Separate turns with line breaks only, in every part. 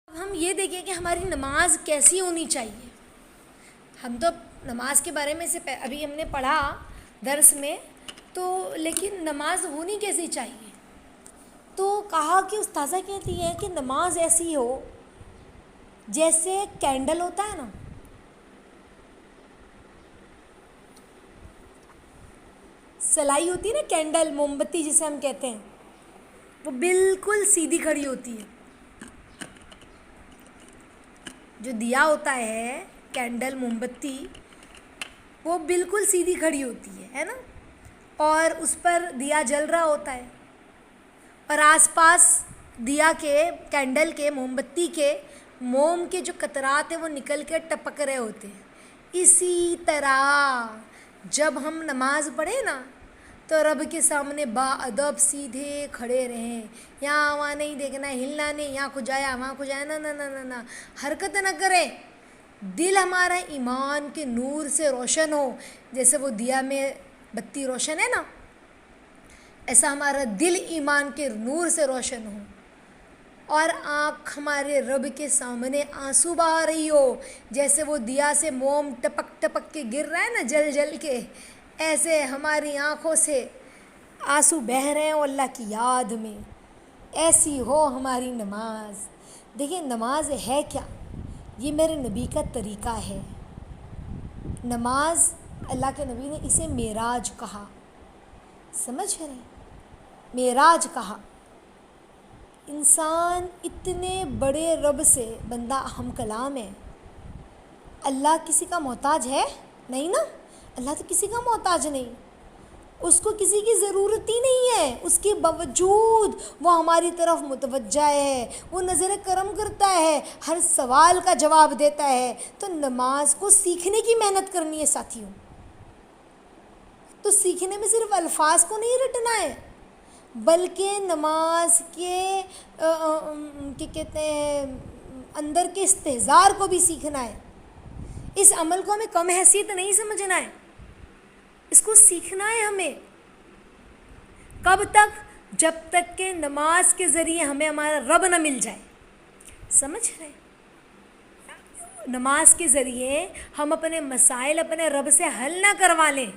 اب ہم یہ دیکھیں کہ ہماری نماز کیسی ہونی چاہیے. ہم تو نماز کے بارے میں ابھی ہم نے پڑھا درس میں تو، لیکن نماز ہونی کیسی چاہیے. تو کہا کہ استاذہ کہتی ہے کہ نماز ایسی ہو جیسے کینڈل ہوتا ہے نا، سلائی ہوتی ہے نا، کینڈل موم بتی جسے ہم کہتے ہیں، وہ بالکل سیدھی کھڑی ہوتی ہے. جو دیا ہوتا ہے کینڈل موم بتی، وہ بالکل سیدھی کھڑی ہوتی ہے نا، اور اس پر دیا جل رہا ہوتا ہے، اور آس پاس دیا کے، کینڈل کے، موم بتی کے، موم کے جو قطرات ہیں وہ نکل کے ٹپک رہے ہوتے ہیں. اسی طرح جب ہم نماز پڑھیں نا تو رب کے سامنے باادب سیدھے کھڑے رہیں. یہاں وہاں نہیں دیکھنا، ہلنا نہیں، یہاں کو جایا وہاں کو جایا، نہ نہ نہ نہ نہ، حرکت نہ کریں. دل ہمارا ایمان کے نور سے روشن ہو، جیسے وہ دیا میں بتی روشن ہے نا، ایسا ہمارا دل ایمان کے نور سے روشن ہو، اور آنکھ ہمارے رب کے سامنے آنسو بہا رہی ہو، جیسے وہ دیا سے موم ٹپک ٹپک کے گر رہا ہے نا، جل جل کے، ایسے ہماری آنکھوں سے آنسو بہہ رہے ہوں اللہ کی یاد میں. ایسی ہو ہماری نماز. دیکھیں نماز ہے کیا؟ یہ میرے نبی کا طریقہ ہے. نماز، اللہ کے نبی نے اسے معراج کہا. سمجھ رہے ہیں؟ معراج کہا. انسان اتنے بڑے رب سے، بندہ ہم کلام ہے. اللہ کسی کا محتاج ہے؟ نہیں نا، اللہ تو کسی کا محتاج نہیں، اس کو کسی کی ضرورت ہی نہیں ہے. اس کے باوجود وہ ہماری طرف متوجہ ہے، وہ نظر کرم کرتا ہے، ہر سوال کا جواب دیتا ہے. تو نماز کو سیکھنے کی محنت کرنی ہے ساتھیوں. تو سیکھنے میں صرف الفاظ کو نہیں رٹنا ہے، بلکہ نماز کے کیا کہتے ہیں اندر کے استحضار کو بھی سیکھنا ہے. اس عمل کو ہمیں کم حیثیت نہیں سمجھنا ہے، اس کو سیکھنا ہے ہمیں. کب تک؟ جب تک کہ نماز کے ذریعے ہمیں ہمارا رب نہ مل جائے. سمجھ رہے؟ نماز کے ذریعے ہم اپنے مسائل اپنے رب سے حل نہ کروا لیں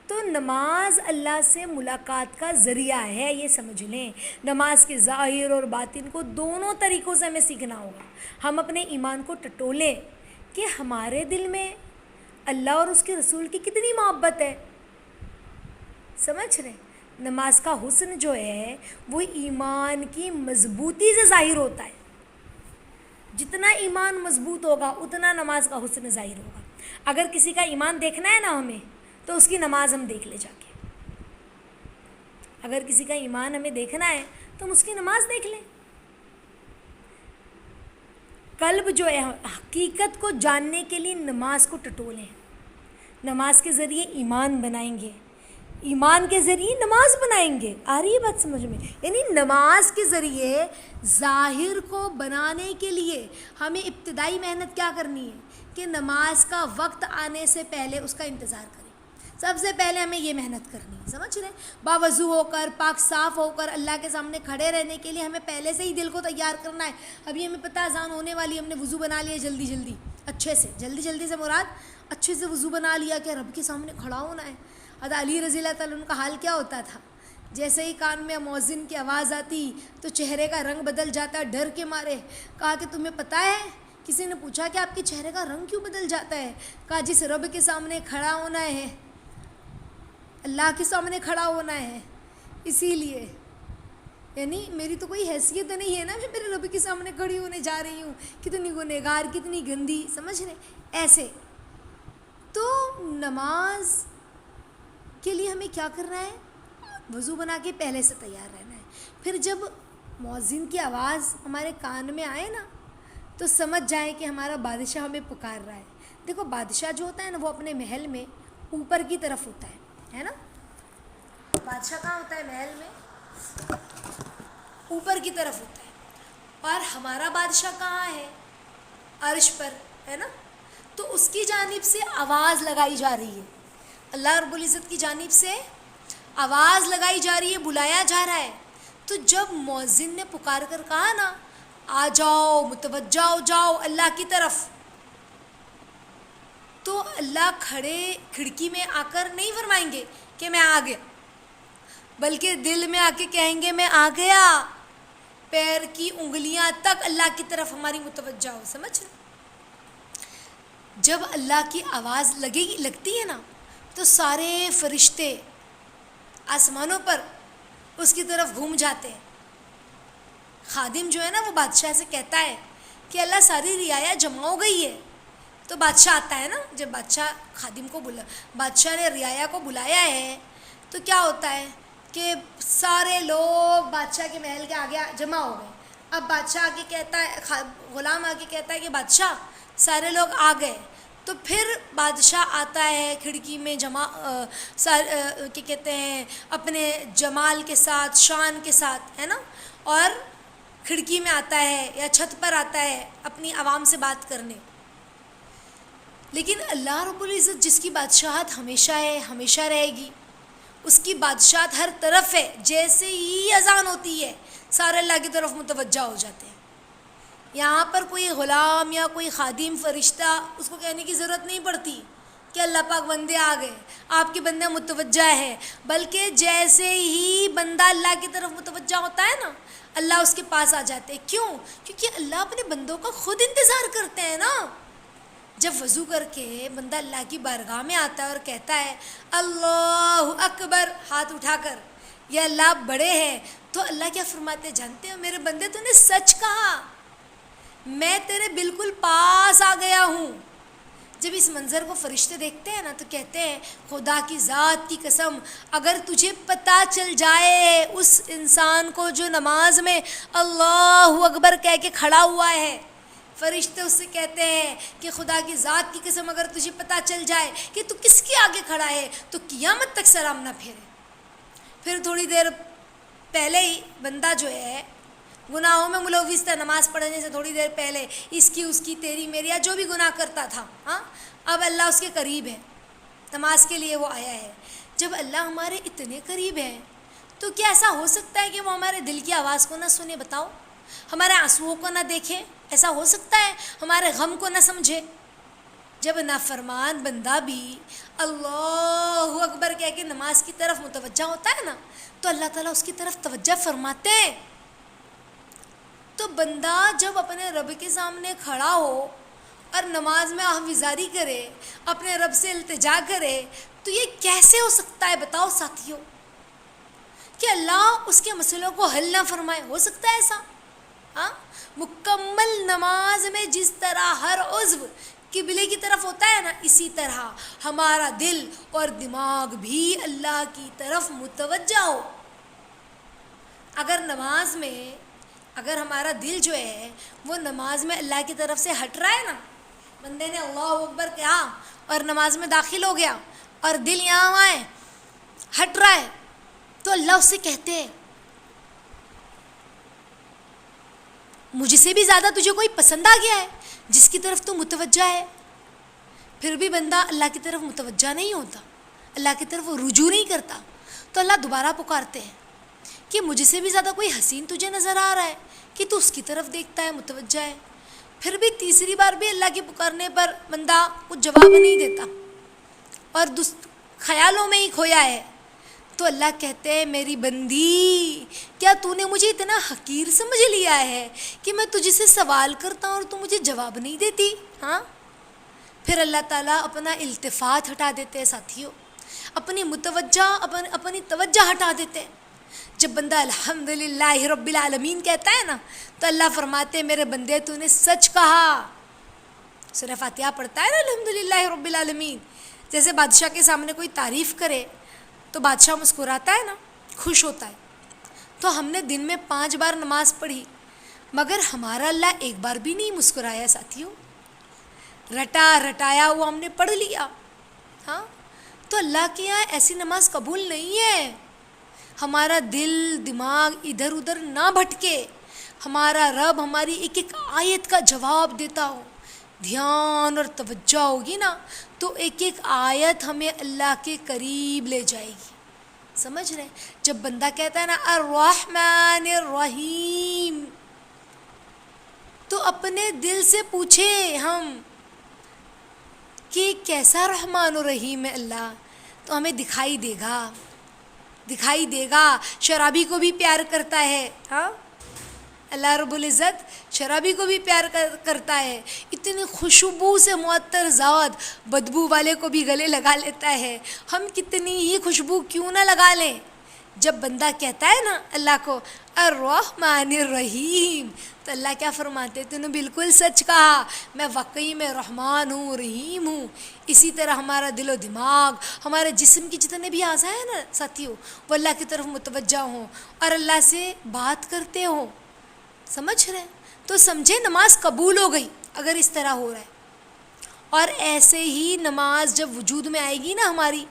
تو نماز اللہ سے ملاقات کا ذریعہ ہے، یہ سمجھ لیں. نماز کے ظاہر اور باطن کو دونوں طریقوں سے ہمیں سیکھنا ہوگا. ہم اپنے ایمان کو ٹٹولیں کہ ہمارے دل میں اللہ اور اس کے رسول کی کتنی محبت ہے. سمجھ رہے؟ نماز کا حسن جو ہے وہ ایمان کی مضبوطی سے ظاہر ہوتا ہے. جتنا ایمان مضبوط ہوگا اتنا نماز کا حسن ظاہر ہوگا. اگر کسی کا ایمان دیکھنا ہے نا ہمیں، تو اس کی نماز ہم دیکھ لے جا کے. اگر کسی کا ایمان ہمیں دیکھنا ہے تو ہم اس کی نماز دیکھ لیں. قلب جو ہے حقیقت کو جاننے کے لیے نماز کو ٹٹولیں. نماز کے ذریعے ایمان بنائیں گے، ایمان کے ذریعے نماز بنائیں گے. آ رہی ہے بات سمجھ میں؟ یعنی نماز کے ذریعے ظاہر کو بنانے کے لیے ہمیں ابتدائی محنت کیا کرنی ہے کہ نماز کا وقت آنے سے پہلے اس کا انتظار کریں. سب سے پہلے ہمیں یہ محنت کرنی ہے. سمجھ رہے؟ باوضو ہو کر، پاک صاف ہو کر اللہ کے سامنے کھڑے رہنے کے لیے ہمیں پہلے سے ہی دل کو تیار کرنا ہے. ابھی ہمیں پتہ اذان ہونے والی، ہم نے وضو بنا لیا جلدی جلدی، اچھے سے، جلدی جلدی سے مراد اچھے سے وضو بنا لیا کہ رب کے سامنے کھڑا ہونا ہے. حضرت علی رضی اللہ تعالیٰ عنہ کا حال کیا ہوتا تھا؟ جیسے ہی کان میں مؤذن کی آواز آتی تو چہرے کا رنگ بدل جاتا، ڈر کے مارے. کہا کہ تمہیں پتہ ہے؟ کسی نے پوچھا کہ آپ کے چہرے کا رنگ کیوں بدل جاتا ہے؟ کہا جس رب کے سامنے کھڑا ہونا ہے، اللہ کے سامنے کھڑا ہونا ہے، اسی لیے. یعنی میری تو کوئی حیثیت نہیں ہے نا، میں میرے رب کے سامنے کھڑی ہونے جا رہی ہوں. کتنی گنہگار، کتنی گندی. سمجھ رہے؟ ایسے. تو نماز کے لیے ہمیں کیا کرنا ہے؟ وضو بنا کے پہلے سے تیار رہنا ہے. پھر جب مؤذن کی آواز ہمارے کان میں آئے نا تو سمجھ جائیں کہ ہمارا بادشاہ ہمیں پکار رہا ہے. دیکھو بادشاہ جو ہوتا ہے نا وہ اپنے محل میں اوپر کی طرف ہوتا ہے نا. بادشاہ کہاں ہوتا ہے؟ محل میں اوپر کی طرف ہوتا ہے. اور ہمارا بادشاہ کہاں ہے؟ عرش پر ہے نا. تو اس کی جانب سے آواز لگائی جا رہی ہے، اللہ رب العزت کی جانب سے آواز لگائی جا رہی ہے، بلایا جا رہا ہے. تو جب مؤذن نے پکار کر کہا نا آ جاؤ، متوجہ ہو جاؤ اللہ کی طرف، تو اللہ کھڑے کھڑکی میں آ کر نہیں فرمائیں گے کہ میں آ گیا، بلکہ دل میں آ کے کہیں گے میں آ گیا، پیر کی انگلیاں تک اللہ کی طرف ہماری متوجہ ہو. سمجھ رہے؟ جب اللہ کی آواز لگتی ہے نا تو سارے فرشتے آسمانوں پر اس کی طرف گھوم جاتے ہیں. خادم جو ہے نا وہ بادشاہ سے کہتا ہے کہ اللہ ساری رعایا جمع ہو گئی ہے. تو بادشاہ آتا ہے نا، جب بادشاہ خادم کو بادشاہ نے رعایا کو بلایا ہے تو کیا ہوتا ہے کہ سارے لوگ بادشاہ کے محل کے آگے جمع ہو گئے. اب بادشاہ آ کے کہتا ہے، غلام آ کے کہتا ہے کہ بادشاہ سارے لوگ آ گئے. تو پھر بادشاہ آتا ہے کھڑکی میں کیا کہتے ہیں اپنے جمال کے ساتھ، شان کے ساتھ، ہے نا، اور کھڑکی میں آتا ہے یا چھت پر آتا ہے اپنی عوام سے بات کرنے. لیکن اللہ رب العزت جس کی بادشاہت ہمیشہ ہے، ہمیشہ رہے گی، اس کی بادشاہت ہر طرف ہے. جیسے ہی اذان ہوتی ہے سارے اللہ کی طرف متوجہ ہو جاتے ہیں. یہاں پر کوئی غلام یا کوئی خادم فرشتہ اس کو کہنے کی ضرورت نہیں پڑتی کہ اللہ پاک بندے آ گئے، آپ کے بندے متوجہ ہے، بلکہ جیسے ہی بندہ اللہ کی طرف متوجہ ہوتا ہے نا اللہ اس کے پاس آ جاتے ہیں. کیوں؟ کیونکہ اللہ اپنے بندوں کا خود انتظار کرتے ہیں نا. جب وضو کر کے بندہ اللہ کی بارگاہ میں آتا ہے اور کہتا ہے اللہ اکبر ہاتھ اٹھا کر، یا اللہ بڑے ہیں، تو اللہ کیا فرماتے ہیں جانتے ہو؟ میرے بندے تو نے سچ کہا، میں تیرے بالکل پاس آ گیا ہوں. جب اس منظر کو فرشتے دیکھتے ہیں نا تو کہتے ہیں خدا کی ذات کی قسم، اگر تجھے پتہ چل جائے اس انسان کو جو نماز میں اللہ اکبر کہہ کے کھڑا ہوا ہے، فرشتے اس سے کہتے ہیں کہ خدا کی ذات کی قسم اگر تجھے پتہ چل جائے کہ تو کس کے آگے کھڑا ہے تو قیامت تک سلام نہ پھیرے. پھر تھوڑی دیر پہلے ہی بندہ جو ہے گناہوں میں ملوث تھا، نماز پڑھنے سے تھوڑی دیر پہلے اس کی تیری میری یا جو بھی گناہ کرتا تھا، ہاں، اب اللہ اس کے قریب ہے، نماز کے لیے وہ آیا ہے. جب اللہ ہمارے اتنے قریب ہے تو کیا ایسا ہو سکتا ہے کہ وہ ہمارے دل کی آواز کو نہ سنے؟ بتاؤ، ہمارے آنسوؤں کو نہ دیکھے؟ ایسا ہو سکتا ہے ہمارے غم کو نہ سمجھے؟ جب نافرمان بندہ بھی اللہ اکبر کہہ کے نماز کی طرف متوجہ ہوتا ہے نا تو اللہ تعالیٰ اس کی طرف توجہ فرماتے ہیں. تو بندہ جب اپنے رب کے سامنے کھڑا ہو اور نماز میں آہوزاری کرے، اپنے رب سے التجا کرے، تو یہ کیسے ہو سکتا ہے بتاؤ ساتھیوں کہ اللہ اس کے مسئلوں کو حل نہ فرمائے؟ ہو سکتا ہے ایسا؟ ہاں، مکمل نماز میں جس طرح ہر عضو قبلے کی طرف ہوتا ہے نا، اسی طرح ہمارا دل اور دماغ بھی اللہ کی طرف متوجہ ہو. اگر ہمارا دل جو ہے وہ نماز میں اللہ کی طرف سے ہٹ رہا ہے نا، بندے نے اللہ اکبر کہا اور نماز میں داخل ہو گیا اور دل یہاں ہے ہٹ رہا ہے، تو اللہ اس سے کہتے ہیں مجھ سے بھی زیادہ تجھے کوئی پسند آ گیا ہے جس کی طرف تو متوجہ ہے. پھر بھی بندہ اللہ کی طرف متوجہ نہیں ہوتا، اللہ کی طرف وہ رجوع نہیں کرتا، تو اللہ دوبارہ پکارتے ہیں کہ مجھ سے بھی زیادہ کوئی حسین تجھے نظر آ رہا ہے کہ تو اس کی طرف دیکھتا ہے، متوجہ ہے. پھر بھی تیسری بار بھی اللہ کے پکارنے پر بندہ کچھ جواب نہیں دیتا اور خیالوں میں ہی کھویا ہے، تو اللہ کہتے ہیں میری بندی، کیا تو نے مجھے اتنا حقیر سمجھ لیا ہے کہ میں تجھ سے سوال کرتا ہوں اور تو مجھے جواب نہیں دیتی؟ ہاں. پھر اللہ تعالیٰ اپنا التفات ہٹا دیتے ہیں ساتھیوں، اپنی توجہ ہٹا دیتے ہیں. جب بندہ الحمدللہ رب العالمین کہتا ہے نا تو اللہ فرماتے ہیں میرے بندے تو نے سچ کہا. سورہ فاتحہ پڑھتا ہے نا الحمدللہ رب العالمین، جیسے بادشاہ کے سامنے کوئی تعریف کرے تو بادشاہ مسکراتا ہے نا، خوش ہوتا ہے. تو ہم نے دن میں 5 بار نماز پڑھی مگر ہمارا اللہ ایک بار بھی نہیں مسکرایا ساتھیوں، رٹایا ہوا ہم نے پڑھ لیا. ہاں، تو اللہ کے یہاں ایسی نماز قبول نہیں ہے. ہمارا دل دماغ ادھر ادھر نہ بھٹکے، ہمارا رب ہماری ایک ایک آیت کا جواب دیتا ہو، دھیان اور توجہ ہوگی نا تو ایک ایک آیت ہمیں اللہ کے قریب لے جائے گی. سمجھ رہے؟ جب بندہ کہتا ہے نا الرحمن الرحیم، تو اپنے دل سے پوچھیں ہم کہ کیسا رحمان و رحیم ہے اللہ، تو ہمیں دکھائی دے گا. شرابی کو بھی پیار کرتا ہے، ہاں اللہ رب العزت شرابی کو بھی پیار کرتا ہے. اتنی خوشبو سے معطر ذات بدبو والے کو بھی گلے لگا لیتا ہے. ہم کتنی ہی خوشبو کیوں نہ لگا لیں. جب بندہ کہتا ہے نا اللہ کو الرحمن الرحیم، تو اللہ کیا فرماتے؟ تو نے بالکل سچ کہا، میں واقعی میں رحمان ہوں، رحیم ہوں. اسی طرح ہمارا دل و دماغ، ہمارے جسم کی جتنے بھی اعضاء ہیں نا ساتھیوں، وہ اللہ کی طرف متوجہ ہوں اور اللہ سے بات کرتے ہوں. سمجھ رہے ہیں؟ تو سمجھے نماز قبول ہو گئی اگر اس طرح ہو رہا ہے. اور ایسے ہی نماز جب وجود میں آئے گی نا ہماری،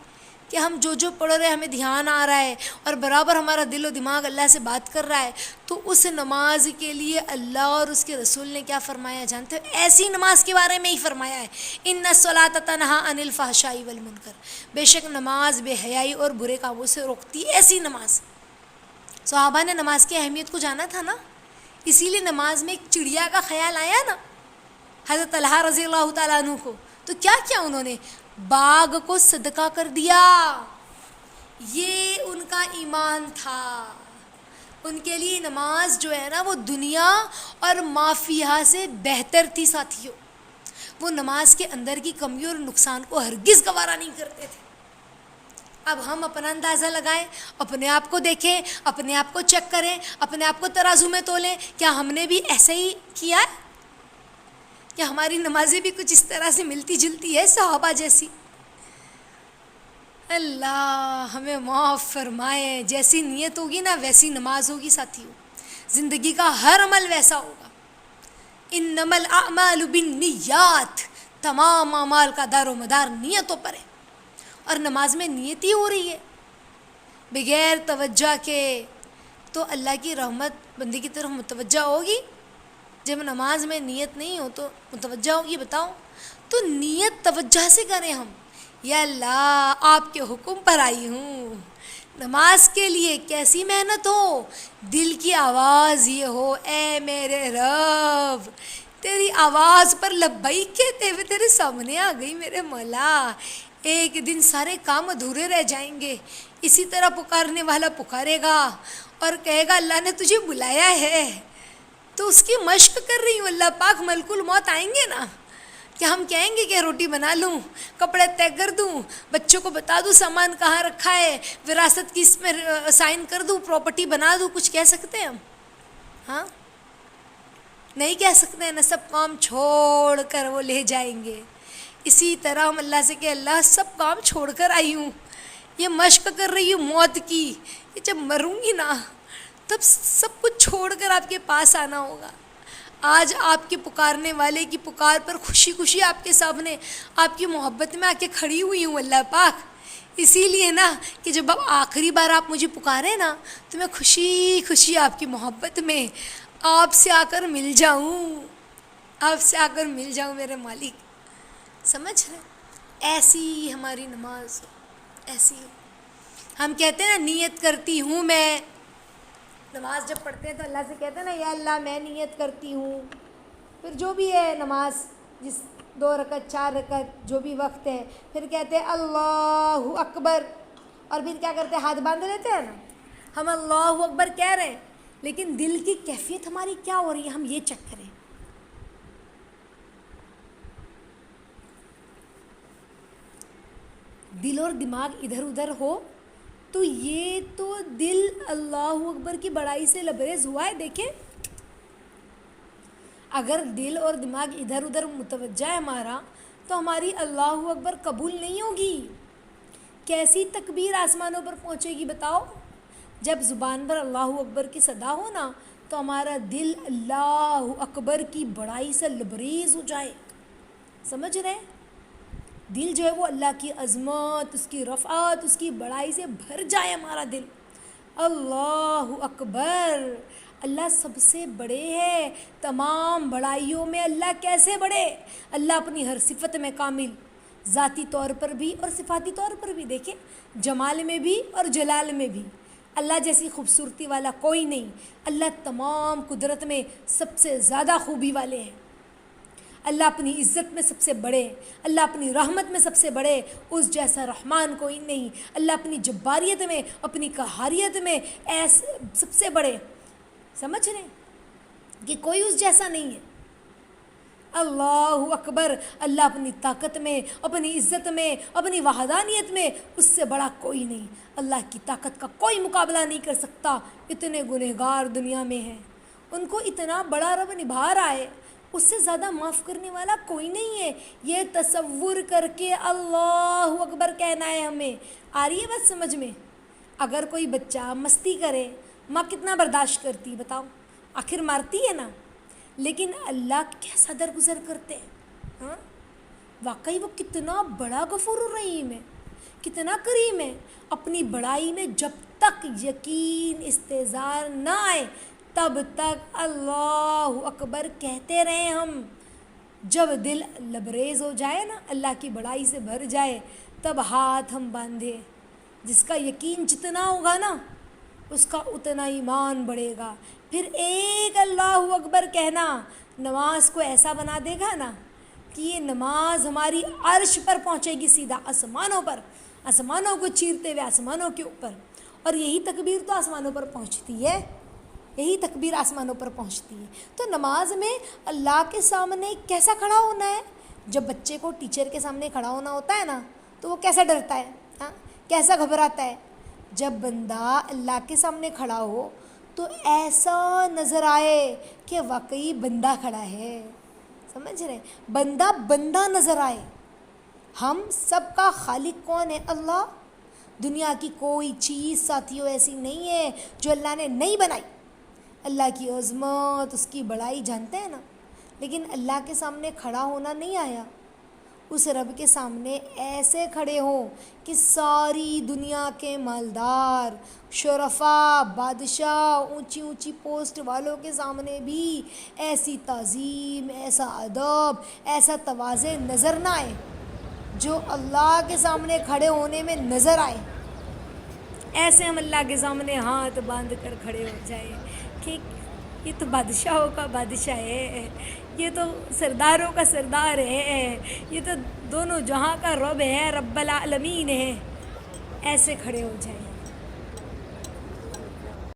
کہ ہم جو پڑھ رہے ہیں ہمیں دھیان آ رہا ہے اور برابر ہمارا دل و دماغ اللہ سے بات کر رہا ہے، تو اس نماز کے لیے اللہ اور اس کے رسول نے کیا فرمایا جانتے ہو؟ ایسی نماز کے بارے میں ہی فرمایا ہے، ان الصلاۃ تنہی عن الفحشاء والمنکر، بے شک نماز بے حیائی اور برے کاموں سے روکتی ہے. ایسی نماز. صحابہ نے نماز کی اہمیت کو جانا تھا نا، اسی لیے نماز میں ایک چڑیا کا خیال آیا نا حضرت طلحہ رضی اللہ تعالیٰ عنہ کو، تو کیا انہوں نے باغ کو صدقہ کر دیا. یہ ان کا ایمان تھا. ان کے لیے نماز جو ہے نا وہ دنیا اور ما فیہا سے بہتر تھی ساتھیوں. وہ نماز کے اندر کی کمی اور نقصان کو ہرگز گوارا نہیں کرتے تھے. اب ہم اپنا اندازہ لگائیں، اپنے آپ کو دیکھیں، اپنے آپ کو چیک کریں، اپنے آپ کو ترازو میں تولیں. کیا ہم نے بھی ایسے ہی کیا ہے؟ کیا ہماری نمازیں بھی کچھ اس طرح سے ملتی جلتی ہے صحابہ جیسی؟ اللہ ہمیں معاف فرمائے. جیسی نیت ہوگی نا ویسی نماز ہوگی ساتھیوں. زندگی کا ہر عمل ویسا ہوگا. انما الاعمال بالنیات، تمام اعمال کا دار و مدار نیتوں پر ہے. اور نماز میں نیت ہی ہو رہی ہے بغیر توجہ کے، تو اللہ کی رحمت بندے کی طرف متوجہ ہوگی. جب نماز میں نیت نہیں ہو تو متوجہ ہوگی؟ بتاؤ. تو نیت توجہ سے کریں ہم، یا اللہ آپ کے حکم پر آئی ہوں. نماز کے لیے کیسی محنت ہو، دل کی آواز یہ ہو، اے میرے رب تیری آواز پر لبیک کہتے ہوئے تیرے سامنے آ گئی میرے مولا. ایک دن سارے کام ادھورے رہ جائیں گے. اسی طرح پکارنے والا پکارے گا اور کہے گا اللہ نے تجھے بلایا ہے. تو اس کی مشق کر رہی ہوں اللہ پاک. ملک الموت آئیں گے نا، کہ ہم کہیں گے کہ روٹی بنا لوں، کپڑے طے کر دوں، بچوں کو بتا دوں سامان کہاں رکھا ہے، وراثت کی اس میں سائن کر دوں، پراپرٹی بنا دوں. کچھ کہہ سکتے ہیں ہم؟ ہاں نہیں کہہ سکتے ہیں نا. سب کام چھوڑ کر وہ لے جائیں گے. اسی طرح ہم اللہ سے کہ اللہ سب کام چھوڑ کر آئی ہوں، یہ مشق کر رہی ہوں موت کی. یہ جب مروں گی نا تب سب کچھ چھوڑ کر آپ کے پاس آنا ہوگا. آج آپ کے پکارنے والے کی پکار پر خوشی خوشی آپ کے سامنے آپ کی محبت میں آ کے کھڑی ہوئی ہوں اللہ پاک. اسی لیے نا کہ جب آخری بار آپ مجھے پکارے نا تو میں خوشی خوشی آپ کی محبت میں آپ سے آ کر مل جاؤں، آپ سے آ کر مل جاؤں میرے مالک. سمجھ رہے؟ ایسی ہماری نماز ایسی ہو. ہم کہتے ہیں نا نیت کرتی ہوں میں. نماز جب پڑھتے ہیں تو اللہ سے کہتے ہیں نا یا اللہ میں نیت کرتی ہوں. پھر جو بھی ہے نماز، جس 2 رکعت 4 رکعت جو بھی وقت ہے، پھر کہتے ہیں اللہ اکبر، اور پھر کیا کرتے ہیں ہاتھ باندھ لیتے ہیں نا. ہم اللہ اکبر کہہ رہے ہیں لیکن دل کی کیفیت ہماری کیا ہو رہی ہے ہم یہ چیک کریں. دل اور دماغ ادھر ادھر ہو تو یہ تو دل اللہ اکبر کی بڑائی سے لبریز ہوا ہے. دیکھیں اگر دل اور دماغ ادھر ادھر متوجہ ہے ہمارا تو ہماری اللہ اکبر قبول نہیں ہوگی. کیسی تکبیر آسمانوں پر پہنچے گی بتاؤ؟ جب زبان پر اللہ اکبر کی صدا ہو نا تو ہمارا دل اللہ اکبر کی بڑائی سے لبریز ہو جائے. سمجھ رہے ہیں؟ دل جو ہے وہ اللہ کی عظمت، اس کی رفعت، اس کی بڑائی سے بھر جائے ہمارا دل. اللہ اکبر، اللہ سب سے بڑے ہے. تمام بڑائیوں میں اللہ کیسے بڑے؟ اللہ اپنی ہر صفت میں کامل، ذاتی طور پر بھی اور صفاتی طور پر بھی. دیکھیں جمال میں بھی اور جلال میں بھی. اللہ جیسی خوبصورتی والا کوئی نہیں. اللہ تمام قدرت میں سب سے زیادہ خوبی والے ہیں. اللہ اپنی عزت میں سب سے بڑے، اللہ اپنی رحمت میں سب سے بڑے، اس جیسا رحمان کوئی نہیں. اللہ اپنی جباریت میں، اپنی قہاریت میں سب سے بڑے. سمجھ رہے ہیں کہ کوئی اس جیسا نہیں ہے. اللہ اکبر. اللہ اپنی طاقت میں، اپنی عزت میں، اپنی وحدانیت میں اس سے بڑا کوئی نہیں. اللہ کی طاقت کا کوئی مقابلہ نہیں کر سکتا. اتنے گنہگار دنیا میں ہیں، ان کو اتنا بڑا رب نبھا رہا ہے، اس سے زیادہ معاف کرنے والا کوئی نہیں ہے. یہ تصور کر کے اللہ اکبر کہنا ہے ہمیں. آ رہی ہے بات سمجھ میں؟ اگر کوئی بچہ مستی کرے، ماں کتنا برداشت کرتی بتاؤ؟ آخر مارتی ہے نا. لیکن اللہ کیسا درگزر کرتے ہیں. ہاں واقعی وہ کتنا بڑا غفور الرحیم ہے، کتنا کریم ہے. اپنی بڑائی میں جب تک یقین استحضار نہ آئے تب تک اللہ اکبر کہتے رہیں ہم. جب دل لبریز ہو جائے نا، اللہ کی بڑائی سے بھر جائے، تب ہاتھ ہم باندھے. جس کا یقین جتنا ہوگا نا اس کا اتنا ایمان بڑھے گا. پھر ایک اللہ اکبر کہنا نماز کو ایسا بنا دے گا نا کہ یہ نماز ہماری عرش پر پہنچے گی، سیدھا آسمانوں پر، آسمانوں کو چیرتے ہوئے آسمانوں کے اوپر. اور یہی تکبیر تو آسمانوں پر پہنچتی ہے، یہی تکبیر آسمانوں پر پہنچتی ہے. تو نماز میں اللہ کے سامنے کیسا کھڑا ہونا ہے؟ جب بچے کو ٹیچر کے سامنے کھڑا ہونا ہوتا ہے نا تو وہ کیسا ڈرتا ہے، ہاں کیسا گھبراتا ہے. جب بندہ اللہ کے سامنے کھڑا ہو تو ایسا نظر آئے کہ واقعی بندہ کھڑا ہے. سمجھ رہے ہیں؟ بندہ نظر آئے. ہم سب کا خالق کون ہے؟ اللہ. دنیا کی کوئی چیز ساتھیوں ایسی نہیں ہے جو اللہ نے نہیں بنائی. اللہ کی عظمت، اس کی بڑائی جانتے ہیں نا، لیکن اللہ کے سامنے کھڑا ہونا نہیں آیا. اس رب کے سامنے ایسے کھڑے ہوں کہ ساری دنیا کے مالدار، شرفا، بادشاہ، اونچی اونچی پوسٹ والوں کے سامنے بھی ایسی تعظیم، ایسا ادب، ایسا تواضع نظر نہ آئے جو اللہ کے سامنے کھڑے ہونے میں نظر آئے. ایسے ہم اللہ کے سامنے ہاتھ باندھ کر کھڑے ہو جائیں کہ یہ تو بادشاہوں کا بادشاہ ہے، یہ تو سرداروں کا سردار ہے، یہ تو دونوں جہاں کا رب ہے، رب العالمین ہے. ایسے کھڑے ہو جائیں.